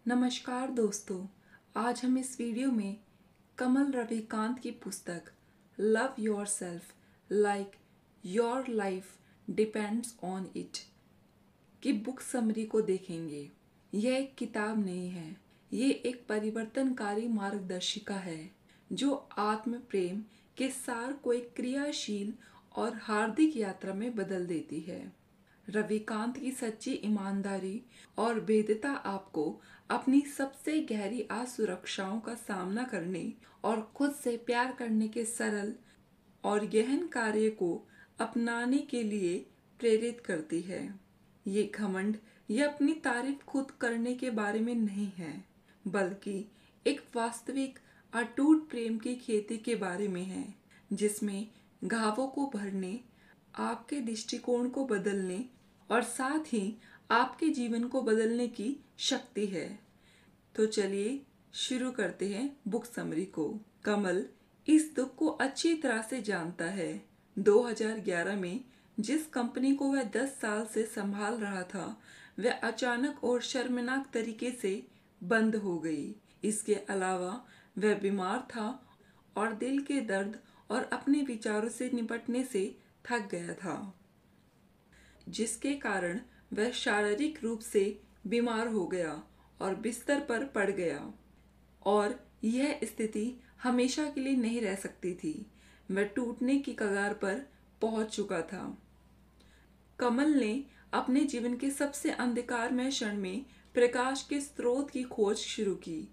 नमस्कार दोस्तों, आज हम इस वीडियो में कमल रविकांत की पुस्तक love yourself like your life depends on it की बुक समरी को देखेंगे। यह एक किताब नहीं है, ये एक परिवर्तनकारी मार्गदर्शिका है जो आत्म प्रेम के सार को एक क्रियाशील और हार्दिक यात्रा में बदल देती है। रविकांत की सच्ची ईमानदारी और भेद्यता आपको अपनी सबसे गहरी असुरक्षाओं का सामना करने और खुद से प्यार करने के सरल और गहन कार्य को अपनाने के लिए प्रेरित करती है। ये घमंड या अपनी तारीफ खुद करने के बारे में नहीं है, बल्कि एक वास्तविक अटूट प्रेम की खेती के बारे में है, जिसमें घावों को भरने, आपके दृष्टिकोण को बदलने और साथ ही आपके जीवन को बदलने की शक्ति है। तो चलिए शुरू करते हैं बुक समरी को। कमल इस दुख को अच्छी तरह से जानता है। 2011 में जिस कंपनी को वह 10 साल से संभाल रहा था, वह अचानक और शर्मनाक तरीके से बंद हो गई। इसके अलावा वह बीमार था और दिल के दर्द और अपने विचारों से निपटने से थक गया था, जिसके कारण वह शारीरिक रूप से बीमार हो गया और बिस्तर पर पड़ गया। और यह स्थिति हमेशा के लिए नहीं रह सकती थी। वह टूटने की कगार पर पहुंच चुका था। कमल ने अपने जीवन के सबसे अंधकारमय क्षण में प्रकाश के स्रोत की खोज शुरू की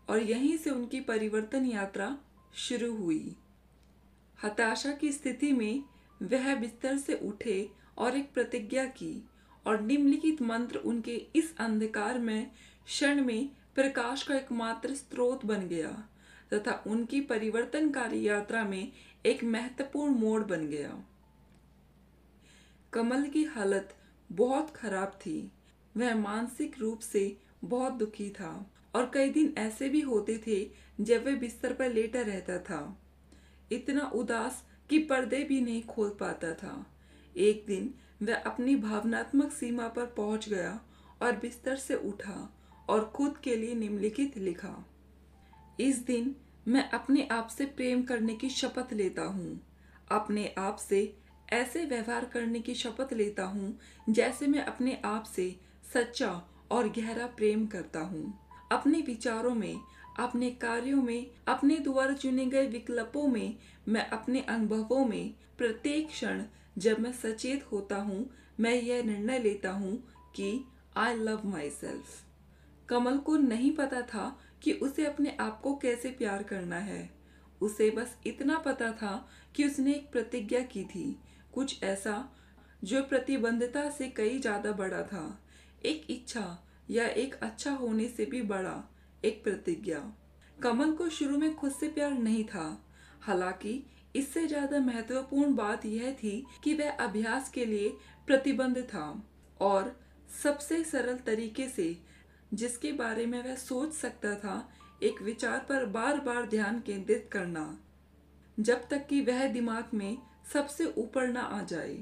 और यहीं से उनकी परिवर्तन यात्रा शुरू हुई। हताशा की स्थिति में वह बिस्तर से उठे और एक प्रतिज्ञा की, और निम्नलिखित मंत्र उनके इस अंधकार में क्षण में प्रकाश का एकमात्र स्रोत बन गया तथा उनकी परिवर्तनकारी यात्रा में एक महत्वपूर्ण मोड़ बन गया। कमल की हालत बहुत खराब थी। वह मानसिक रूप से बहुत दुखी था और कई दिन ऐसे भी होते थे जब वह बिस्तर पर लेटा रहता था, इतना उदास कि पर्दे भी नहीं खोल पाता था। एक दिन वह अपनी भावनात्मक सीमा पर पहुंच गया और बिस्तर से उठा और खुद के लिए निम्नलिखित लिखा। इस दिन मैं अपने आप से प्रेम करने की शपथ लेता हूँ। अपने आप से ऐसे व्यवहार करने की शपथ लेता हूँ जैसे मैं अपने आप से सच्चा और गहरा प्रेम करता हूँ। अपने विचारों में, अपने कार्यों में, अपने द्वारा चुने गए विकल्पों में, मैं अपने अनुभवों में प्रत्येक क्षण जब मैं सचेत होता हूँ, मैं यह निर्णय लेता हूँ कि आई लव माई सेल्फ। कमल को नहीं पता था कि उसे अपने आप को कैसे प्यार करना है। उसे बस इतना पता था कि उसने एक प्रतिज्ञा की थी, कुछ ऐसा जो प्रतिबद्धता से कई ज्यादा बड़ा था, एक इच्छा या एक अच्छा होने से भी बड़ा, एक प्रतिज्ञा। कमल को शुरू में खुद से प्यार नहीं था, हालांकि इससे ज्यादा महत्वपूर्ण बात यह थी कि वह अभ्यास के लिए प्रतिबद्ध था और सबसे सरल तरीके से जिसके बारे में वह सोच सकता था, एक विचार पर बार बार ध्यान केंद्रित करना जब तक कि वह दिमाग में सबसे ऊपर न आ जाए।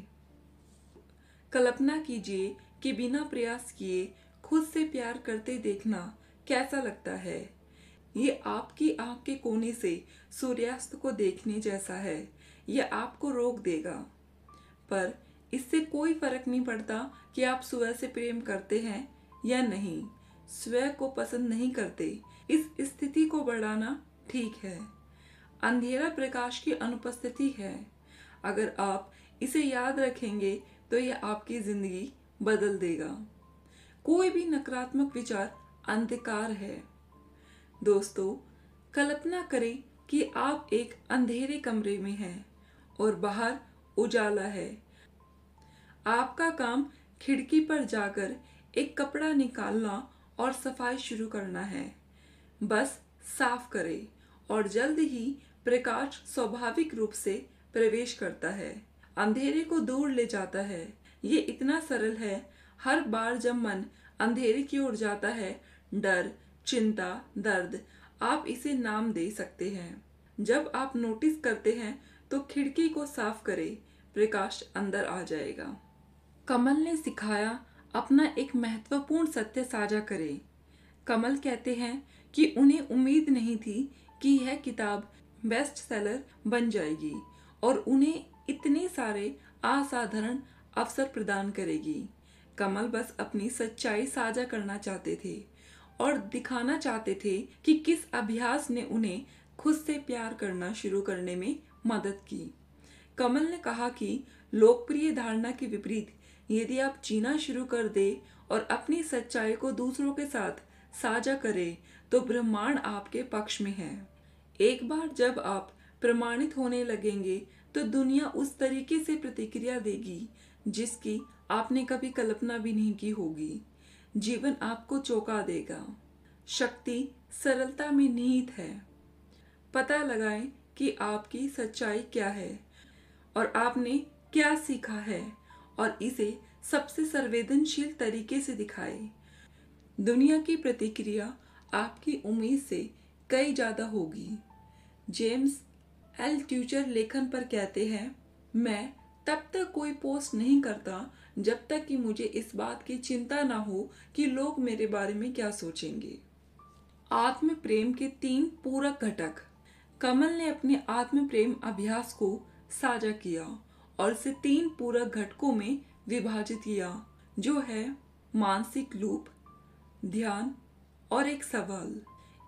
कल्पना कीजिए कि बिना प्रयास किए खुद से प्यार करते देखना कैसा लगता है। ये आपकी आंख के कोने से सूर्यास्त को देखने जैसा है। यह आपको रोक देगा, पर इससे कोई फर्क नहीं पड़ता कि आप स्वयं से प्रेम करते हैं या नहीं, स्वयं को पसंद नहीं करते। इस स्थिति को बढ़ाना ठीक है। अंधेरा प्रकाश की अनुपस्थिति है। अगर आप इसे याद रखेंगे तो यह आपकी जिंदगी बदल देगा। कोई भी नकारात्मक विचार अंधकार है। दोस्तों, कल्पना करें कि आप एक अंधेरे कमरे में हैं और बाहर उजाला है। आपका काम खिड़की पर जाकर एक कपड़ा निकालना और सफाई शुरू करना है। बस साफ करें और जल्द ही प्रकाश स्वाभाविक रूप से प्रवेश करता है, अंधेरे को दूर ले जाता है। ये इतना सरल है। हर बार जब मन अंधेरे की ओर जाता है, डर, चिंता, दर्द, आप इसे नाम दे सकते हैं। जब आप नोटिस करते हैं तो खिड़की को साफ करें, प्रकाश अंदर आ जाएगा। कमल ने सिखाया, अपना एक महत्वपूर्ण सत्य साझा करें। कमल कहते हैं कि उन्हें उम्मीद नहीं थी कि यह किताब बेस्ट सेलर बन जाएगी और उन्हें इतने सारे असाधारण अवसर प्रदान करेगी। कमल बस अपनी सच्चाई साझा करना चाहते थे और दिखाना चाहते थे कि किस अभ्यास ने उन्हें खुद से प्यार करना शुरू करने में मदद की। कमल ने कहा कि लोकप्रिय धारणा के विपरीत यदि आप जीना शुरू कर दे और अपनी सच्चाई को दूसरों के साथ साझा करें तो ब्रह्मांड आपके पक्ष में है। एक बार जब आप प्रमाणित होने लगेंगे तो दुनिया उस तरीके से प्रतिक्रिया देगी जिसकी आपने कभी कल्पना भी नहीं की होगी। जीवन आपको चौंका देगा। शक्ति सरलता में निहित है। पता लगाएं कि आपकी सच्चाई क्या है और आपने क्या सीखा है और इसे सबसे संवेदनशील तरीके से दिखाएं। दुनिया की प्रतिक्रिया आपकी उम्मीद से कई ज्यादा होगी। जेम्स एल ट्यूचर लेखन पर कहते हैं, मैं तब तक कोई पोस्ट नहीं करता जब तक कि मुझे इस बात की चिंता ना हो कि लोग मेरे बारे में क्या सोचेंगे। आत्म प्रेम के 3 पूरक घटक। कमल ने अपने आत्म प्रेम अभ्यास को साझा किया और इसे 3 पूरक घटकों में विभाजित किया, जो है मानसिक लूप, ध्यान और एक सवाल।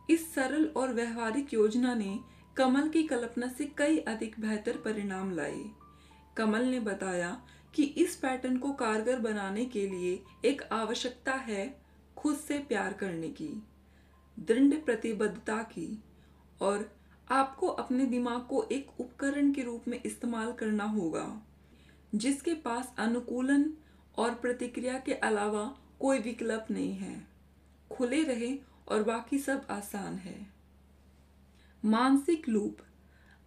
इस सरल और व्यवहारिक योजना ने कमल की कल्पना से कई अधिक बेहतर परिणाम लाए। कमल ने बताया कि इस पैटर्न को कारगर बनाने के लिए एक आवश्यकता है खुद से प्यार करने की, दृढ़ प्रतिबद्धता की और आपको अपने दिमाग को एक उपकरण के रूप में इस्तेमाल करना होगा जिसके पास अनुकूलन और प्रतिक्रिया के अलावा कोई विकल्प नहीं है। खुले रहे और बाकी सब आसान है। मानसिक लूप।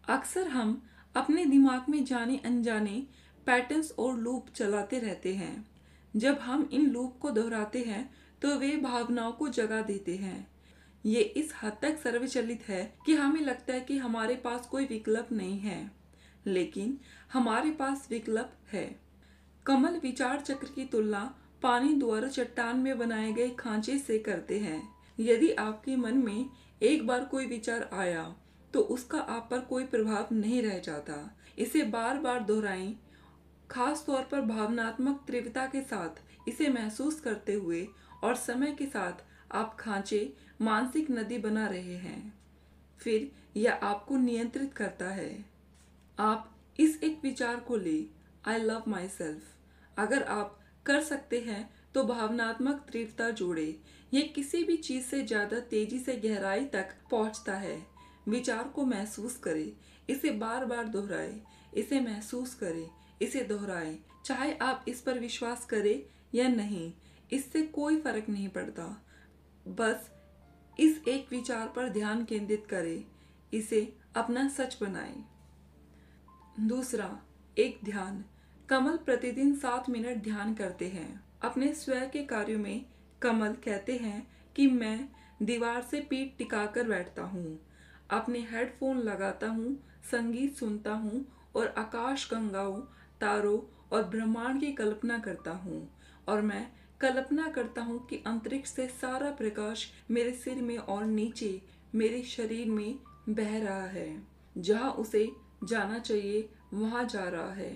अक्सर हम अपने दिमाग में जाने अनजाने पैटर्न्स और लूप चलाते रहते हैं। जब हम इन लूप को दोहराते हैं तो वे भावनाओं को जगा देते हैं। ये इस हद तक सर्वचलित है कि हमें लगता है कि हमारे पास कोई विकल्प नहीं है, लेकिन हमारे पास विकल्प है। कमल विचार चक्र की तुलना पानी द्वारा चट्टान में बनाए गए खांचे से करते हैं। यदि आपके मन में एक बार कोई विचार आया तो उसका आप पर कोई प्रभाव नहीं रह जाता। इसे बार बार दोहराएं, खास तौर पर भावनात्मक तीव्रता के साथ इसे महसूस करते हुए, और समय के साथ आप खांचे मानसिक नदी बना रहे हैं। फिर यह आपको नियंत्रित करता है। आप इस एक विचार को ले, आई लव माई सेल्फ। अगर आप कर सकते हैं तो भावनात्मक तीव्रता जोड़े। यह किसी भी चीज से ज्यादा तेजी से गहराई तक पहुंचता है। विचार को महसूस करें, इसे बार बार दोहराएं, इसे महसूस करें, इसे दोहराएं। चाहे आप इस पर विश्वास करें या नहीं, इससे कोई फर्क नहीं पड़ता। बस इस एक विचार पर ध्यान केंद्रित करें, इसे अपना सच बनाएं। दूसरा, एक ध्यान। कमल प्रतिदिन 7 मिनट ध्यान करते हैं। अपने स्वयं के कार्यों में कमल कहते हैं कि मैं दीवार से पीठ टिकाकर बैठता हूँ, अपने हेडफोन लगाता हूँ, संगीत सुनता हूँ और आकाश गंगाओं, तारों और ब्रह्मांड की कल्पना करता हूँ। और मैं कल्पना करता हूँ कि अंतरिक्ष से सारा प्रकाश मेरे सिर में और नीचे मेरे शरीर में बह रहा है। जहाँ उसे जाना चाहिए वहाँ जा रहा है।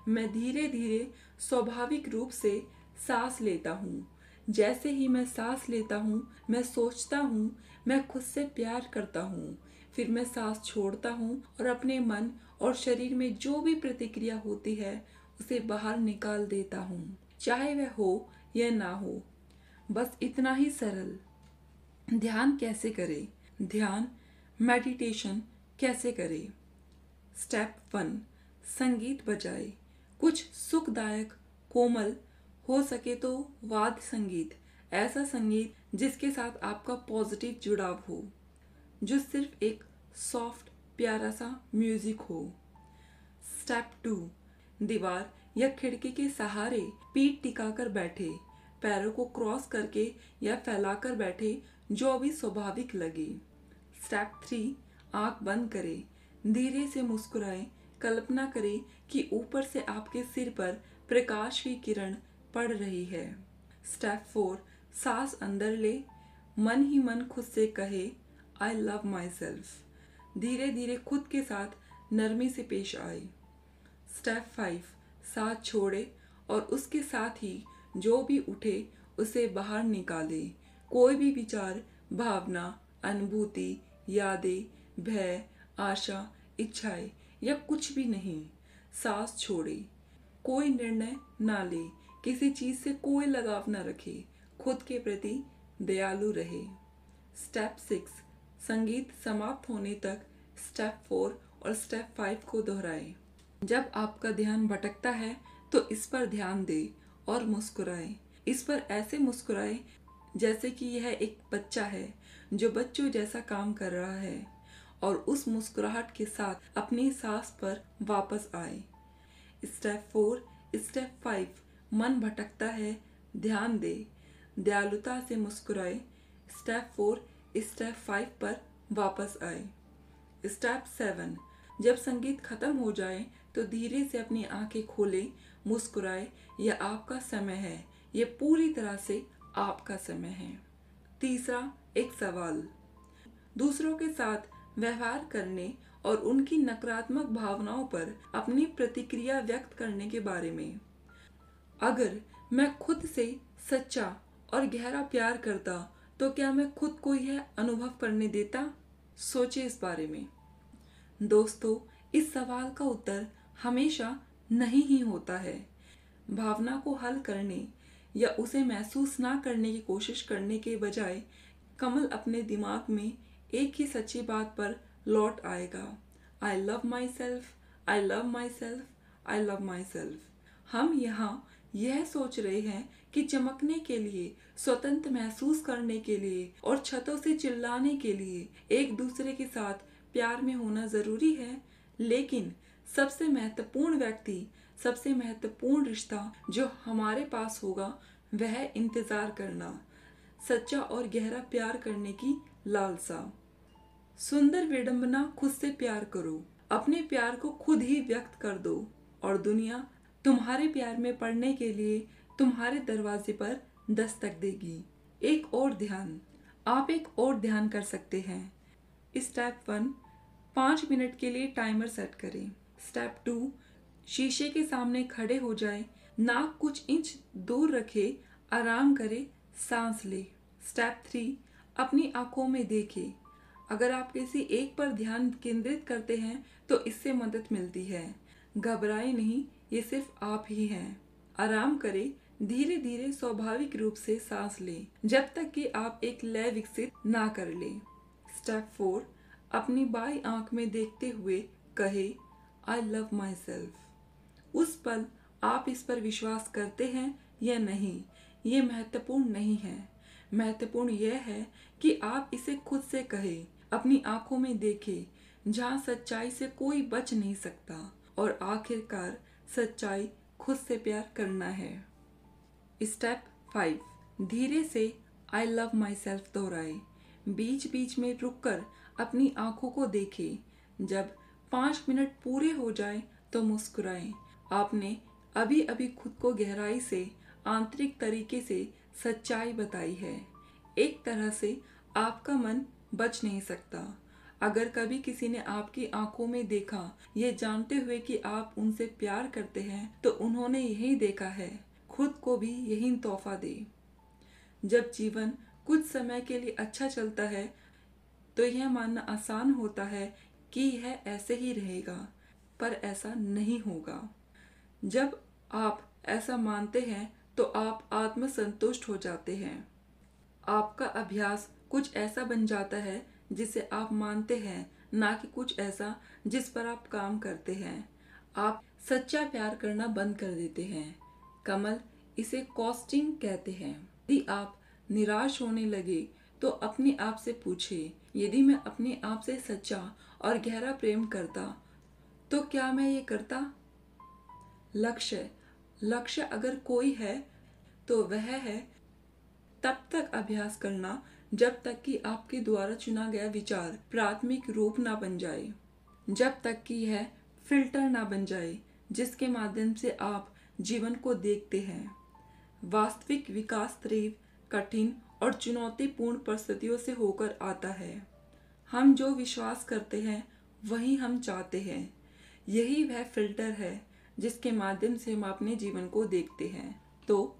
मैं धीरे धीरे स्वाभाविक रूप से सांस लेता हूँ। जैसे ही मैं सांस लेता हूँ, मैं सोचता हूँ, मैं खुद से प्यार करता हूँ। फिर मैं सांस छोड़ता हूँ और अपने मन और शरीर में जो भी प्रतिक्रिया होती है उसे बाहर निकाल देता हूँ, चाहे वह हो या ना हो। बस इतना ही सरल। ध्यान कैसे करें? ध्यान मेडिटेशन कैसे करें? स्टेप 1, संगीत बजाए। कुछ सुखदायक, कोमल, हो सके तो वाद्य संगीत, ऐसा संगीत जिसके साथ आपका पॉजिटिव जुड़ाव हो, जो सिर्फ एक सॉफ्ट प्यारा सा म्यूजिक हो। स्टेप 2, दीवार या खिड़की के सहारे पीठ टिकाकर बैठे, पैरों को क्रॉस करके या फैलाकर बैठे, जो भी स्वाभाविक लगे। स्टेप 3, आंख बंद करें, धीरे से मुस्कुराएं, कल्पना करें कि ऊपर से आपके सिर पर प्रकाश की किरण पड़ रही है। स्टेप 4, सांस अंदर ले, मन ही मन खुद से कहे, आई लव माई सेल्फ। धीरे धीरे खुद के साथ नरमी से पेश आए। स्टेप 5, साथ छोड़े और उसके साथ ही जो भी उठे उसे बाहर निकाले। कोई भी विचार, भावना, अनुभूति, यादें, भय, आशा, इच्छाएं या कुछ भी नहीं। सांस छोड़े, कोई निर्णय ना ले, किसी चीज से कोई लगाव ना रखे, खुद के प्रति दयालु रहे। स्टेप 6, संगीत समाप्त होने तक स्टेप 4 और स्टेप 5 को दोहराएं। जब आपका ध्यान भटकता है तो इस पर ध्यान दे और मुस्कुराए। इस पर ऐसे मुस्कुराए जैसे कि यह एक बच्चा है जो बच्चों जैसा काम कर रहा है, और उस मुस्कुराहट के साथ अपनी सांस पर वापस आए। स्टेप 4, स्टेप 5, मन भटकता है, ध्यान दे, दयालुता से मुस्कुराए। स्टेप 4, स्टेप 5 पर वापस आए। स्टेप 7, जब संगीत खत्म हो जाए तो धीरे से अपनी आंखें खोले, मुस्कुराए। यह आपका समय है, यह पूरी तरह से आपका समय है। तीसरा, एक सवाल। दूसरों के साथ व्यवहार करने और उनकी नकारात्मक भावनाओं पर अपनी प्रतिक्रिया व्यक्त करने के बारे में। अगर मैं खुद से सच्चा और गहरा प्यार करता तो क्या मैं खुद को यह अनुभव करने देता? सोचिए इस बारे में। दोस्तों, इस सवाल का उत्तर हमेशा नहीं ही होता है। भावना को हल करने या उसे महसूस ना करने की कोशिश करने के बजाय कमल अपने दिमाग में एक ही सच्ची बात पर लौट आएगा, I love my self, I love my self, I love my self. हम यहाँ यह सोच रहे हैं कि चमकने के लिए, स्वतंत्र महसूस करने के लिए और छतों से चिल्लाने के लिए एक दूसरे के साथ प्यार में होना जरूरी है। लेकिन सबसे महत्वपूर्ण व्यक्ति, सबसे महत्वपूर्ण रिश्ता जो हमारे पास होगा वह इंतजार करना, सच्चा और गहरा प्यार करने की लालसा। सुंदर विडंबना, खुद से प्यार करो, अपने प्यार को खुद ही व्यक्त कर दो और दुनिया तुम्हारे प्यार में पड़ने के लिए तुम्हारे दरवाजे पर दस्तक देगी। एक और ध्यान, आप एक और ध्यान कर सकते हैं। स्टेप 1, 5 मिनट के लिए टाइमर सेट करें। स्टेप 2, शीशे के सामने खड़े हो जाए, नाक कुछ इंच दूर रखे, आराम करे, सांस ले। स्टेप 3, अपनी आंखों में देखे। अगर आप किसी एक पर ध्यान केंद्रित करते हैं तो इससे मदद मिलती है। घबराए नहीं, ये सिर्फ आप ही हैं। आराम करें, धीरे धीरे स्वाभाविक रूप से सांस लें जब तक कि आप एक लय विकसित ना कर लें। स्टेप 4, अपनी बाई आंख में देखते हुए कहे, आई लव माई सेल्फ। उस पल आप इस पर विश्वास करते हैं या नहीं, ये महत्वपूर्ण नहीं है। महत्वपूर्ण यह है कि आप इसे खुद से कहें, अपनी आंखों में देखें, जहां सच्चाई से कोई बच नहीं सकता। और आखिरकार सच्चाई खुद से प्यार करना है। स्टेप 5, धीरे से आई लव माई सेल्फ दोहराए। बीच बीच में रुककर अपनी आंखों को देखें। जब 5 मिनट पूरे हो जाए तो मुस्कुराएं। आपने अभी अभी खुद को गहराई से, आंतरिक तरीके से सच्चाई बताई है। एक तरह से आपका मन बच नहीं सकता। अगर कभी किसी ने आपकी आंखों में देखा, ये जानते हुए कि आप उनसे प्यार करते हैं, तो उन्होंने यही देखा है। खुद को भी यही तोहफा दे। जब जीवन कुछ समय के लिए अच्छा चलता है तो यह मानना आसान होता है कि यह ऐसे ही रहेगा, पर ऐसा नहीं होगा। जब आप ऐसा मानते हैं तो आप आत्मसंतुष्ट हो जाते हैं। आपका अभ्यास कुछ ऐसा बन जाता है जिसे आप मानते हैं, ना कि कुछ ऐसा जिस पर आप काम करते हैं। आप सच्चा प्यार करना बंद कर देते हैं। कमल इसे कॉस्टिंग कहते हैं। यदि आप निराश होने लगे तो अपने आप से पूछिए, यदि मैं अपने आप से सच्चा और गहरा प्रेम करता तो क्या मैं ये करता? लक्ष्य अगर कोई है तो वह है तब तक अभ्यास करना जब तक कि आपके द्वारा चुना गया विचार प्राथमिक रूप ना बन जाए, जब तक कि यह फिल्टर ना बन जाए जिसके माध्यम से आप जीवन को देखते हैं। वास्तविक विकास तीव्र, कठिन और चुनौतीपूर्ण परिस्थितियों से होकर आता है। हम जो विश्वास करते हैं वही हम चाहते हैं। यही वह फिल्टर है जिसके माध्यम से हम अपने जीवन को देखते हैं। तो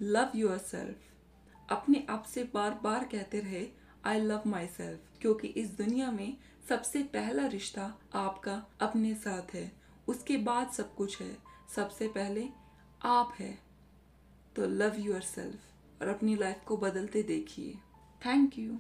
लव योरसेल्फ। अपने आप से बार बार कहते रहे आई लव माई सेल्फ, क्योंकि इस दुनिया में सबसे पहला रिश्ता आपका अपने साथ है। उसके बाद सब कुछ है, सबसे पहले आप है। तो लव योरसेल्फ और अपनी लाइफ को बदलते देखिए। Thank you.